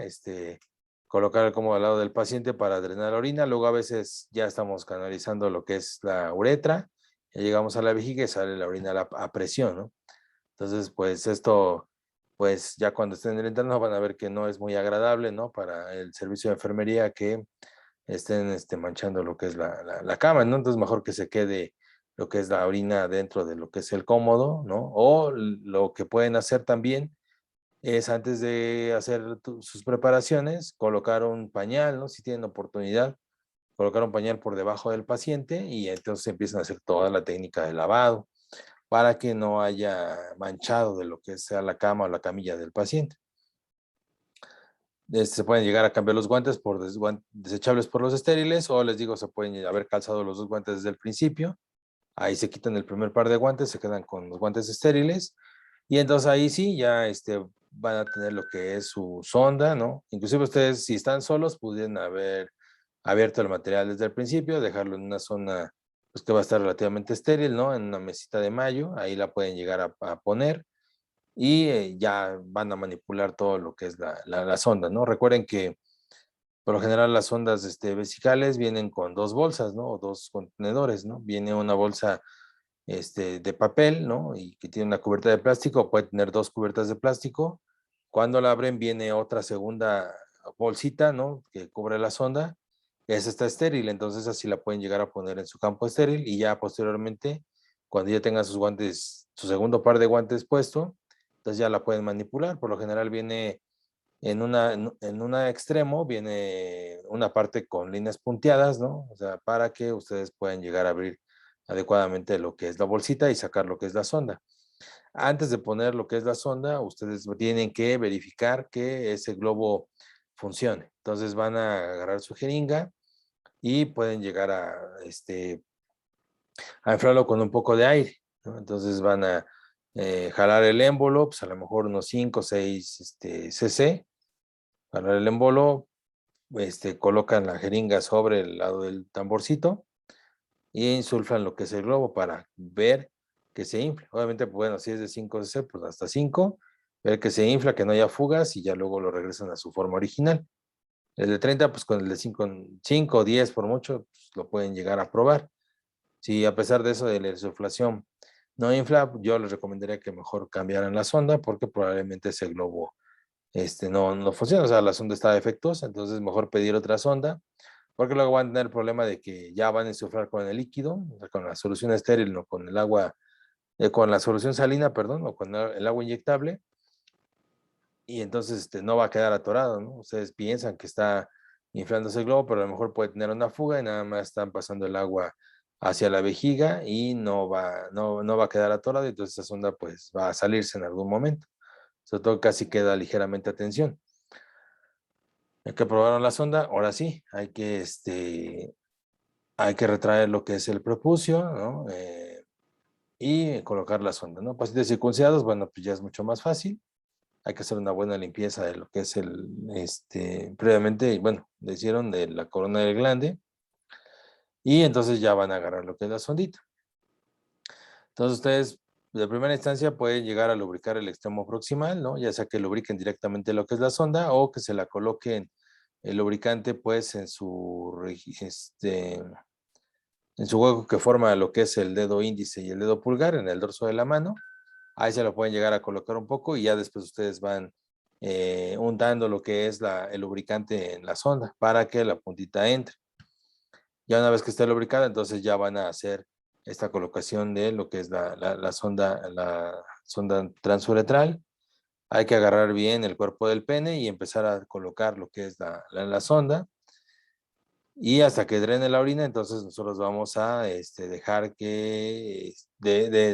colocar como al lado del paciente para drenar la orina. Luego a veces ya estamos canalizando lo que es la uretra, ya llegamos a la vejiga y sale la orina a presión, ¿no? Entonces, pues esto, pues ya cuando estén en el interno van a ver que no es muy agradable, ¿no? Para el servicio de enfermería que estén manchando lo que es la cama, ¿no? Entonces mejor que se quede lo que es la orina dentro de lo que es el cómodo, ¿no? O lo que pueden hacer también es antes de hacer sus preparaciones, colocar un pañal, ¿no? Si tienen oportunidad, colocar un pañal por debajo del paciente y entonces empiezan a hacer toda la técnica de lavado para que no haya manchado de lo que sea la cama o la camilla del paciente. Se pueden llegar a cambiar los guantes por desechables por los estériles, o les digo, se pueden haber calzado los dos guantes desde el principio. Ahí se quitan el primer par de guantes, se quedan con los guantes estériles, y entonces ahí sí ya van a tener lo que es su sonda, ¿no? Inclusive ustedes, si están solos, pudieran haber abierto el material desde el principio, dejarlo en una zona pues, que va a estar relativamente estéril, ¿no? En una mesita de mayo, ahí la pueden llegar a poner, y ya van a manipular todo lo que es la sonda, ¿no? Recuerden que por lo general las sondas vesicales vienen con dos bolsas, ¿no? O dos contenedores, ¿no? Viene una bolsa de papel, ¿no? Y que tiene una cubierta de plástico, puede tener dos cubiertas de plástico. Cuando la abren viene otra segunda bolsita, ¿no? Que cubre la sonda. Esa está estéril, entonces así la pueden llegar a poner en su campo estéril y ya posteriormente, cuando ya tengan sus guantes, su segundo par de guantes puesto, entonces ya la pueden manipular. Por lo general viene en un extremo, viene una parte con líneas punteadas, ¿no? O sea, para que ustedes puedan llegar a abrir adecuadamente lo que es la bolsita y sacar lo que es la sonda. Antes de poner lo que es la sonda, ustedes tienen que verificar que ese globo funcione. Entonces van a agarrar su jeringa y pueden llegar a inflarlo con un poco de aire, ¿no? Entonces van a jalar el émbolo, pues a lo mejor unos 5 o 6 cc, jalar el émbolo, colocan la jeringa sobre el lado del tamborcito y insulfan lo que es el globo para ver que se infla. Obviamente, pues, bueno, si es de 5 cc, pues hasta 5, ver que se infla, que no haya fugas y ya luego lo regresan a su forma original. El de 30, pues con el de 5 o 10 por mucho, pues, lo pueden llegar a probar. Si a pesar de eso de la insuflación no infla, yo les recomendaría que mejor cambiaran la sonda porque probablemente ese globo no funciona, o sea, la sonda está defectuosa, entonces mejor pedir otra sonda, porque luego van a tener el problema de que ya van a insuflar con el líquido, o sea, con la solución estéril, no con el agua, con la solución salina, perdón, o con el agua inyectable, y entonces no va a quedar atorado, ¿no? Ustedes piensan que está inflándose el globo, pero a lo mejor puede tener una fuga y nada más están pasando el agua hacia la vejiga y no va a quedar atorado, y entonces esa sonda pues va a salirse en algún momento, sobre todo casi queda ligeramente a tensión. Ya que probaron la sonda, ahora sí, hay que retraer lo que es el prepucio, ¿no? Y colocar la sonda, ¿no? Pacientes circuncidados, bueno, pues ya es mucho más fácil. Hay que hacer una buena limpieza de lo que es previamente, bueno, le hicieron de la corona del glande y entonces ya van a agarrar lo que es la sondita. Entonces ustedes, de primera instancia, pueden llegar a lubricar el extremo proximal, ¿no? Ya sea que lubriquen directamente lo que es la sonda o que se la coloquen el lubricante, pues, en su hueco que forma lo que es el dedo índice y el dedo pulgar en el dorso de la mano. Ahí se lo pueden llegar a colocar un poco y ya después ustedes van untando lo que es el lubricante en la sonda para que la puntita entre. Ya una vez que esté lubricada, entonces ya van a hacer esta colocación de lo que es la sonda transuretral. Hay que agarrar bien el cuerpo del pene y empezar a colocar lo que es la sonda. Y hasta que drene la orina, entonces nosotros vamos a dejar de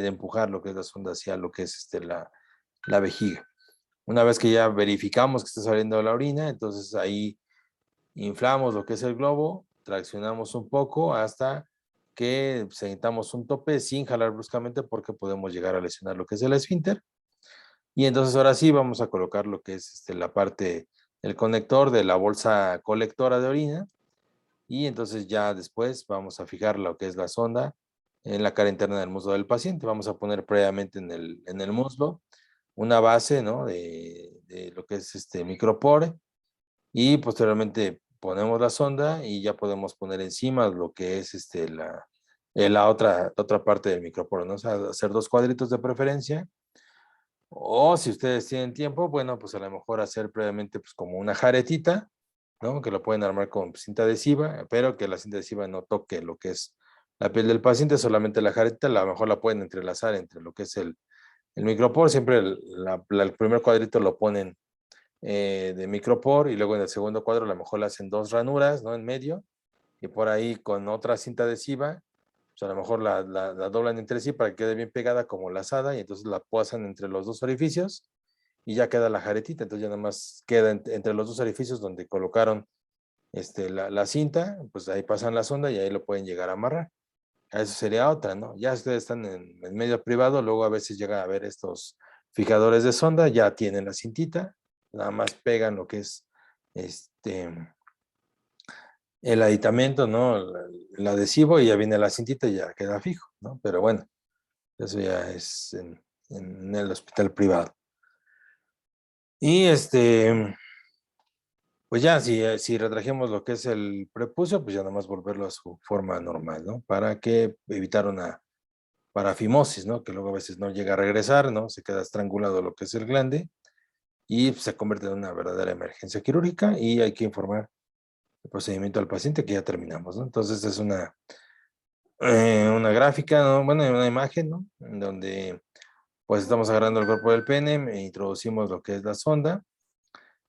empujar lo que es la sonda hacia lo que es la vejiga. Una vez que ya verificamos que está saliendo la orina, entonces ahí inflamos lo que es el globo, traccionamos un poco hasta que sentamos un tope sin jalar bruscamente porque podemos llegar a lesionar lo que es el esfínter. Y entonces ahora sí vamos a colocar lo que es la parte, el conector de la bolsa colectora de orina. Y entonces ya después vamos a fijar lo que es la sonda en la cara interna del muslo del paciente. Vamos a poner previamente en el muslo una base, ¿no? de lo que es micropore, y posteriormente ponemos la sonda y ya podemos poner encima lo que es la otra parte del micropore, ¿no? O sea, hacer dos cuadritos de preferencia. O si ustedes tienen tiempo, bueno, pues a lo mejor hacer previamente pues como una jaretita, ¿no? Que lo pueden armar con cinta adhesiva, pero que la cinta adhesiva no toque lo que es la piel del paciente, solamente la jareta, a lo mejor la pueden entrelazar entre lo que es El micropor siempre el primer cuadrito lo ponen de micropor y luego en el segundo cuadro a lo mejor le hacen 2 ranuras, ¿no? En medio y por ahí con otra cinta adhesiva, pues a lo mejor la doblan entre sí para que quede bien pegada como lazada y entonces la pasan entre los 2 orificios y ya queda la jaretita, entonces ya nada más queda entre los 2 orificios donde colocaron la cinta, pues ahí pasan la sonda y ahí lo pueden llegar a amarrar. Eso sería otra, ¿no? Ya ustedes están en medio privado, luego a veces llega a ver estos fijadores de sonda, ya tienen la cintita, nada más pegan lo que es este, el aditamento, ¿no? El adhesivo y ya viene la cintita y ya queda fijo, ¿no? Pero bueno, eso ya es en el hospital privado. Y pues ya, si retrajemos lo que es el prepucio, pues ya nada más volverlo a su forma normal, ¿no? Para que evitar una parafimosis, ¿no? Que luego a veces no llega a regresar, ¿no? Se queda estrangulado lo que es el glande y se convierte en una verdadera emergencia quirúrgica y hay que informar el procedimiento al paciente que ya terminamos, ¿no? Entonces es una gráfica, ¿no? Bueno, una imagen, ¿no? En donde pues estamos agarrando el cuerpo del pene, introducimos lo que es la sonda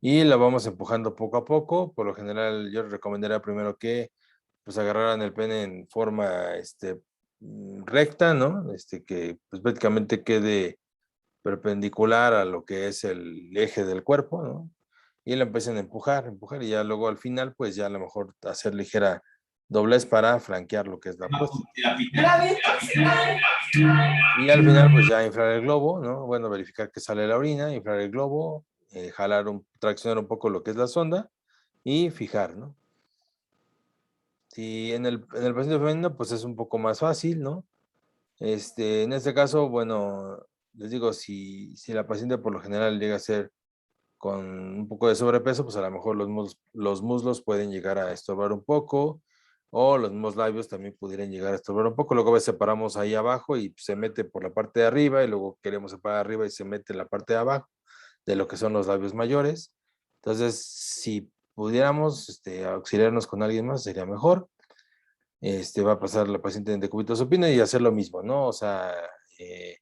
y la vamos empujando poco a poco. Por lo general yo recomendaría primero que pues agarraran el pene en forma recta, ¿no? Que pues prácticamente quede perpendicular a lo que es el eje del cuerpo, ¿no? Y la empiecen a empujar y ya luego al final pues ya a lo mejor hacer ligera doblez para flanquear lo que es la próstata. Y al final pues ya inflar el globo, ¿no? Bueno, verificar que sale la orina, inflar el globo, traccionar un poco lo que es la sonda y fijar, ¿no? Si en el paciente femenino pues es un poco más fácil, ¿no? En este caso, bueno, les digo, si la paciente por lo general llega a ser con un poco de sobrepeso, pues a lo mejor los muslos pueden llegar a estorbar un poco, o los mismos labios también pudieran llegar a estorbar un poco. Luego a veces separamos ahí abajo y se mete por la parte de arriba, y luego queremos separar arriba y se mete en la parte de abajo de lo que son los labios mayores. Entonces, si pudiéramos auxiliarnos con alguien más, sería mejor. Va a pasar la paciente en decúbito supino y hacer lo mismo, ¿no? O sea, eh,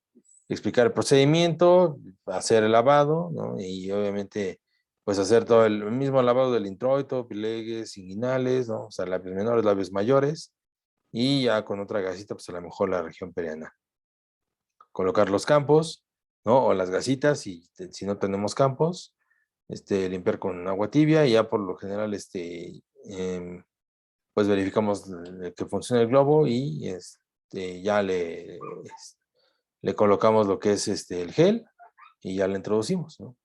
explicar el procedimiento, hacer el lavado, ¿no? Y obviamente, pues hacer todo el mismo lavado del introito, pliegues, inguinales, ¿no? O sea, labios menores, labios mayores, y ya con otra gasita, pues a lo mejor la región perianal. Colocar los campos, ¿no? O las gasitas, si no tenemos campos, limpiar con agua tibia, y ya por lo general, pues verificamos que funcione el globo y ya le colocamos lo que es el gel y ya le introducimos, ¿no?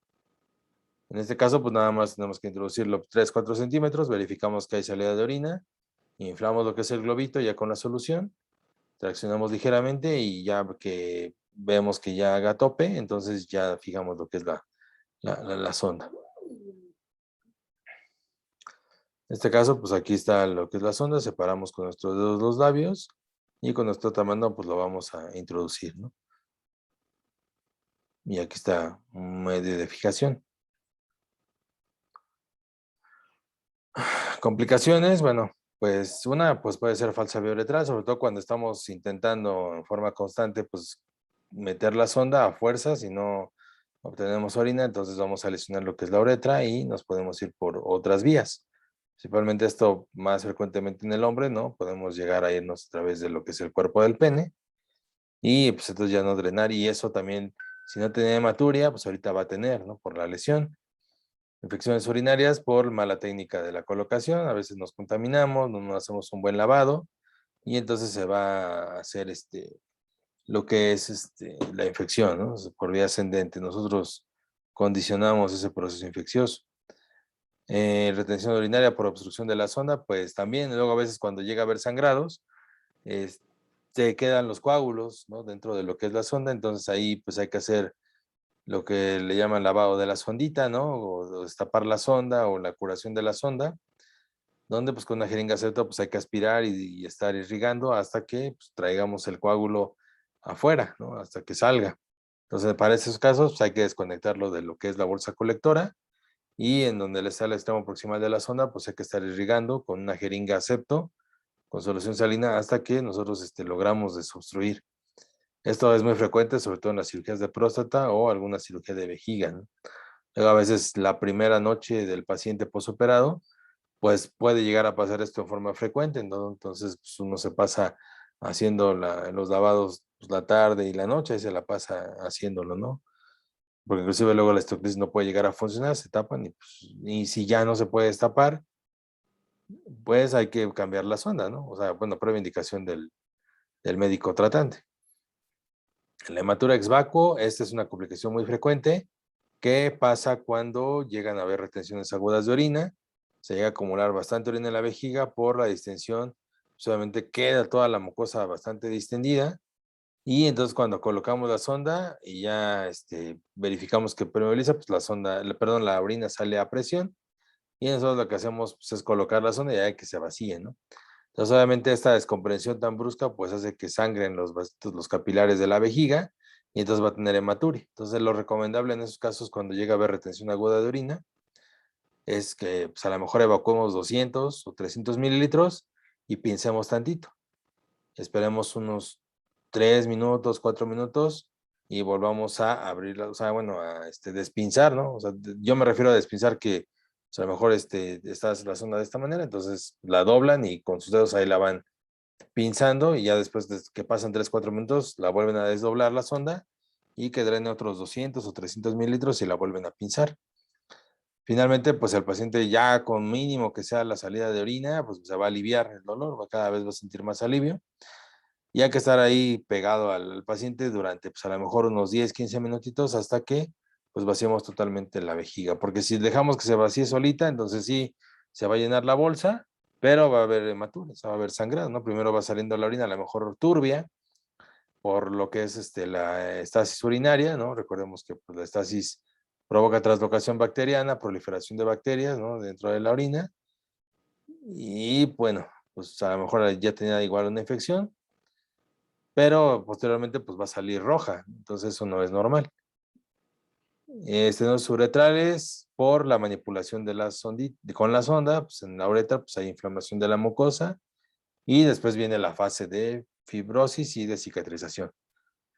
En este caso, pues nada más tenemos que introducirlo 3-4 centímetros, verificamos que hay salida de orina, inflamos lo que es el globito ya con la solución, traccionamos ligeramente y ya que vemos que ya haga tope, entonces ya fijamos lo que es la sonda. En este caso, pues aquí está lo que es la sonda, separamos con nuestros dedos los labios y con nuestro tamadón pues lo vamos a introducir, ¿no? Y aquí está un medio de fijación. Complicaciones, bueno, pues una pues puede ser falsa vía uretral, sobre todo cuando estamos intentando en forma constante pues meter la sonda a fuerzas y no obtenemos orina, entonces vamos a lesionar lo que es la uretra y nos podemos ir por otras vías. Principalmente esto más frecuentemente en el hombre, ¿no? Podemos llegar a irnos a través de lo que es el cuerpo del pene y pues entonces ya no drenar y eso también, si no tenía hematuria, pues ahorita va a tener, ¿no? Por la lesión. Infecciones urinarias por mala técnica de la colocación, a veces nos contaminamos, no hacemos un buen lavado y entonces se va a hacer lo que es la infección, ¿no? Por vía ascendente. Nosotros condicionamos ese proceso infeccioso. Retención urinaria por obstrucción de la sonda, pues también, luego a veces cuando llega a haber sangrados, se quedan los coágulos, ¿no? Dentro de lo que es la sonda, entonces ahí pues hay que hacer lo que le llaman lavado de la sondita, ¿no? O destapar la sonda o la curación de la sonda, donde pues con una jeringa septo pues hay que aspirar y estar irrigando hasta que pues, traigamos el coágulo afuera, ¿no? Hasta que salga. Entonces para esos casos pues, hay que desconectarlo de lo que es la bolsa colectora y en donde le está el extremo proximal de la sonda pues hay que estar irrigando con una jeringa septo con solución salina hasta que nosotros logramos desobstruir Esto es muy frecuente, sobre todo en las cirugías de próstata o alguna cirugía de vejiga, ¿no? Luego, a veces la primera noche del paciente posoperado, pues puede llegar a pasar esto en forma frecuente, ¿no? Entonces, pues, uno se pasa haciendo los lavados pues, la tarde y la noche, y se la pasa haciéndolo, ¿no? Porque inclusive luego la estocrisis no puede llegar a funcionar, se tapan y si ya no se puede destapar, pues hay que cambiar la sonda, ¿no? O sea, bueno, prueba indicación del médico tratante. La hematura ex vacuo, esta es una complicación muy frecuente. ¿Qué pasa cuando llegan a haber retenciones agudas de orina? Se llega a acumular bastante orina en la vejiga por la distensión, solamente queda toda la mucosa bastante distendida y entonces cuando colocamos la sonda y ya verificamos que permeabiliza, pues la sonda, perdón, la orina sale a presión y nosotros lo que hacemos pues, es colocar la sonda y ya que se vacíe, ¿no? Entonces, obviamente, esta descompresión tan brusca, pues hace que sangren los vasitos, los capilares de la vejiga, y entonces va a tener hematuria. Entonces, lo recomendable en esos casos, cuando llega a haber retención aguda de orina, es que pues, a lo mejor evacuemos 200 o 300 mililitros y pincemos tantito. Esperemos unos 3 minutos, 4 minutos y volvamos a abrirla, o sea, bueno, a despinzar, ¿no? O sea, yo me refiero a despinzar que pues, a lo mejor está la sonda de esta manera, entonces la doblan y con sus dedos ahí la van pinzando y ya después de que pasan 3 4 minutos, la vuelven a desdoblar la sonda y que drene otros 200 o 300 mililitros y la vuelven a pinzar. Finalmente, pues el paciente ya con mínimo que sea la salida de orina, pues se va a aliviar el dolor, cada vez va a sentir más alivio. Y hay que estar ahí pegado al paciente durante, pues a lo mejor unos 10 15 minutitos hasta que, pues vaciemos totalmente la vejiga. Porque si dejamos que se vacíe solita, entonces sí, se va a llenar la bolsa, pero va a haber hematuras, va a haber sangrado, ¿no? Primero va saliendo la orina, a lo mejor turbia, por lo que es la estasis urinaria, ¿no? Recordemos que pues, la estasis provoca translocación bacteriana, proliferación de bacterias, ¿no? Dentro de la orina. Y bueno, pues a lo mejor ya tenía igual una infección, pero posteriormente pues va a salir roja, entonces eso no es normal. Estenos uretrales, por la manipulación de con la sonda, pues en la uretra pues hay inflamación de la mucosa y después viene la fase de fibrosis y de cicatrización.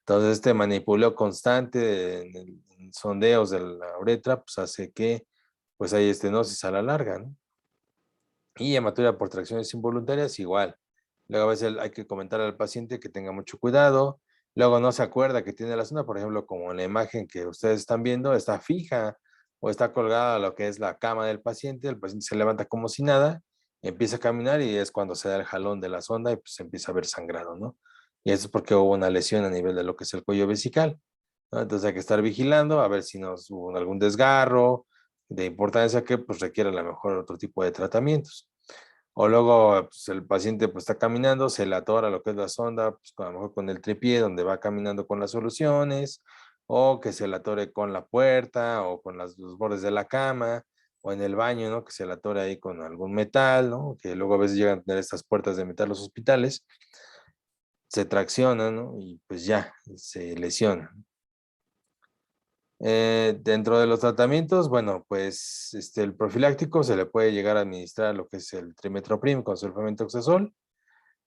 Entonces este manipuleo constante en sondeos de la uretra pues hace que pues hay estenosis a la larga, ¿no? Y hematuria por tracciones involuntarias, igual. Luego a veces hay que comentar al paciente que tenga mucho cuidado. Luego no se acuerda que tiene la sonda, por ejemplo, como en la imagen que ustedes están viendo, está fija o está colgada a lo que es la cama del paciente. El paciente se levanta como si nada, empieza a caminar y es cuando se da el jalón de la sonda y pues se empieza a ver sangrado, ¿no? Y eso es porque hubo una lesión a nivel de lo que es el cuello vesical, ¿no? Entonces hay que estar vigilando a ver si nos hubo algún desgarro de importancia que pues requiere a lo mejor otro tipo de tratamientos. O luego pues, el paciente pues, está caminando, se le atora lo que es la sonda, pues, a lo mejor con el tripié donde va caminando con las soluciones, o que se le atore con la puerta, o con los bordes de la cama, o en el baño, ¿no? Que se le atore ahí con algún metal, ¿no? Que luego a veces llegan a tener estas puertas de metal los hospitales, se traccionan, ¿no? Y pues ya, se lesiona. Dentro de los tratamientos, bueno, pues el profiláctico se le puede llegar a administrar lo que es el trimetoprim con sulfamethoxazol.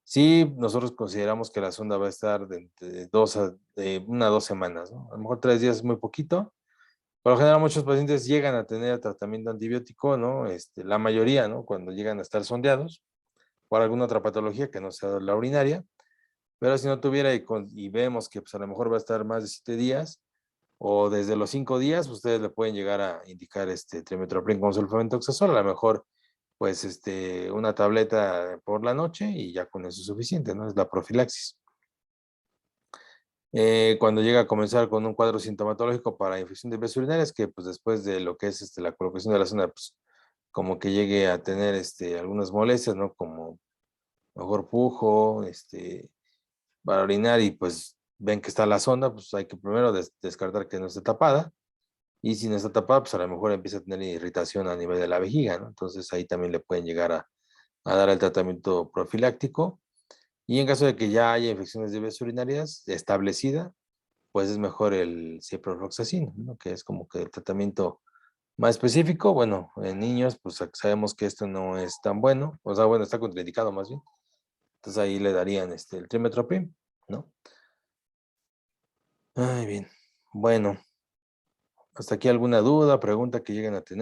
Si nosotros consideramos que la sonda va a estar de 1 a 2 semanas, ¿no? A lo mejor 3 días es muy poquito. Por lo general, muchos pacientes llegan a tener tratamiento antibiótico, ¿no? La mayoría, ¿no? Cuando llegan a estar sondeados por alguna otra patología que no sea la urinaria. Pero si no tuviera y vemos que pues, a lo mejor va a estar más de 7 días, o desde los 5 días, ustedes le pueden llegar a indicar trimethoprim con sulfamethoxazol, a lo mejor pues una tableta por la noche y ya con eso es suficiente, ¿no? Es la profilaxis. Cuando llega a comenzar con un cuadro sintomatológico para infección de vías urinarias, que pues después de lo que es la colocación de la sonda, pues como que llegue a tener algunas molestias, ¿no? Como mejor pujo, para orinar y pues ven que está la sonda, pues hay que primero descartar que no esté tapada. Y si no está tapada, pues a lo mejor empieza a tener irritación a nivel de la vejiga, ¿no? Entonces ahí también le pueden llegar a dar el tratamiento profiláctico. Y en caso de que ya haya infecciones de vías urinarias establecida, pues es mejor el ciprofloxacin, ¿no? Que es como que el tratamiento más específico. Bueno, en niños, pues sabemos que esto no es tan bueno, o sea, bueno, está contraindicado más bien. Entonces ahí le darían el trimetoprim, ¿no? Ay, bien. Bueno, hasta aquí alguna duda, pregunta que lleguen a tener.